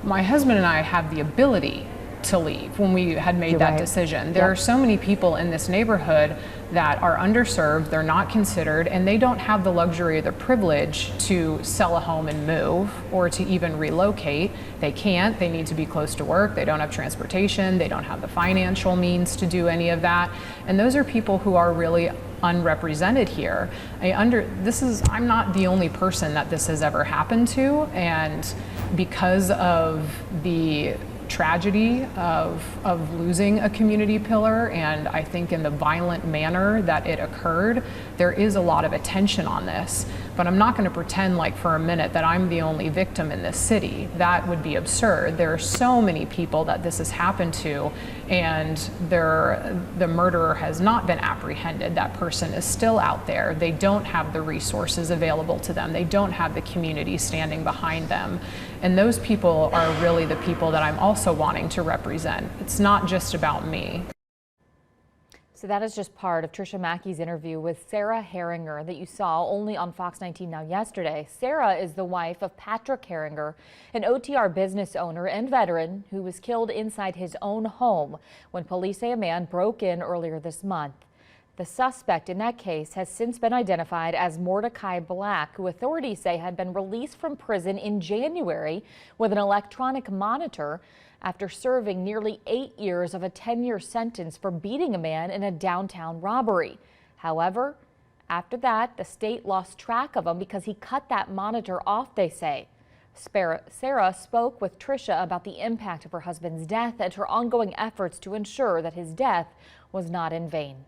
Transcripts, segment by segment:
My husband and I have the ability to leave when we had made that decision. There are so many people in this neighborhood that are underserved, they're not considered, and they don't have the luxury or the privilege to sell a home and move or to even relocate. They can't, they need to be close to work, they don't have transportation, they don't have the financial means to do any of that. And those are people who are really unrepresented here. I'm not the only person that this has ever happened to, and because of the tragedy of losing a community pillar, and I think in the violent manner that it occurred, there is a lot of attention on this. But I'm not going to pretend like for a minute that I'm the only victim in this city. That would be absurd. There are so many people that this has happened to, and the murderer has not been apprehended. That person is still out there. They don't have the resources available to them. They don't have the community standing behind them. And those people are really the people that I'm also wanting to represent. It's not just about me. So that is just part of Tricia Mackey's interview with Sarah Herringer that you saw only on Fox 19 Now yesterday. Sarah is the wife of Patrick Herringer, an OTR business owner and veteran who was killed inside his own home when police say a man broke in earlier this month. The suspect in that case has since been identified as Mordecai Black, who authorities say had been released from prison in January with an electronic monitor after serving nearly 8 years of a 10-year sentence for beating a man in a downtown robbery. However, after that, the state lost track of him because he cut that monitor off, they say. Sarah spoke with Tricia about the impact of her husband's death and her ongoing efforts to ensure that his death was not in vain.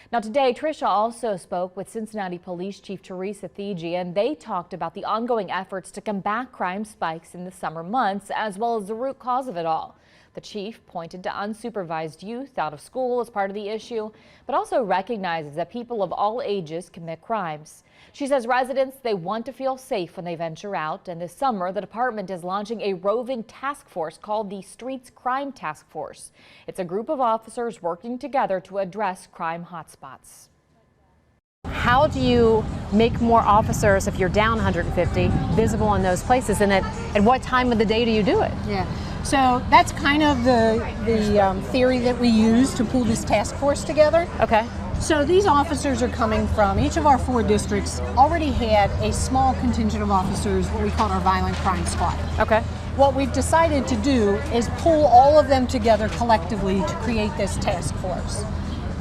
Now today, Tricia also spoke with Cincinnati Police Chief Teresa Theetge, and they talked about the ongoing efforts to combat crime spikes in the summer months, as well as the root cause of it all. The chief pointed to unsupervised youth out of school as part of the issue, but also recognizes that people of all ages commit crimes. She says residents, they want to feel safe when they venture out, and this summer the department is launching a roving task force called the Streets Crime Task Force. It's a group of officers working together to address crime hotspots. How do you make more officers, if you're down 150, visible in those places, and at what time of the day do you do it? Yeah. So that's kind of the theory that we use to pull this task force together. Okay. So these officers are coming from, each of our 4 districts already had a small contingent of officers, what we call our violent crime squad. Okay. What we've decided to do is pull all of them together collectively to create this task force.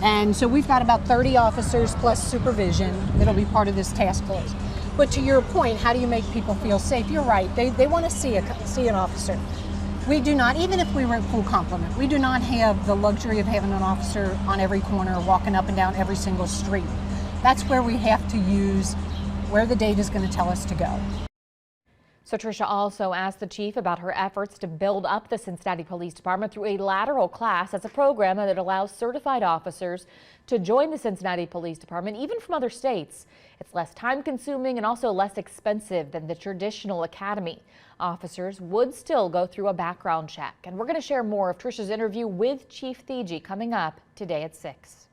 And so we've got about 30 officers plus supervision that'll be part of this task force. But to your point, how do you make people feel safe? You're right, they want to see an officer. We do not, even if we were at full complement, we do not have the luxury of having an officer on every corner walking up and down every single street. That's where we have to use where the data is going to tell us to go. So Tricia also asked the chief about her efforts to build up the Cincinnati Police Department through a lateral class. That's a program that allows certified officers to join the Cincinnati Police Department, even from other states. It's less time consuming and also less expensive than the traditional academy. Officers would still go through a background check. And we're going to share more of Tricia's interview with Chief Theetge coming up today at 6.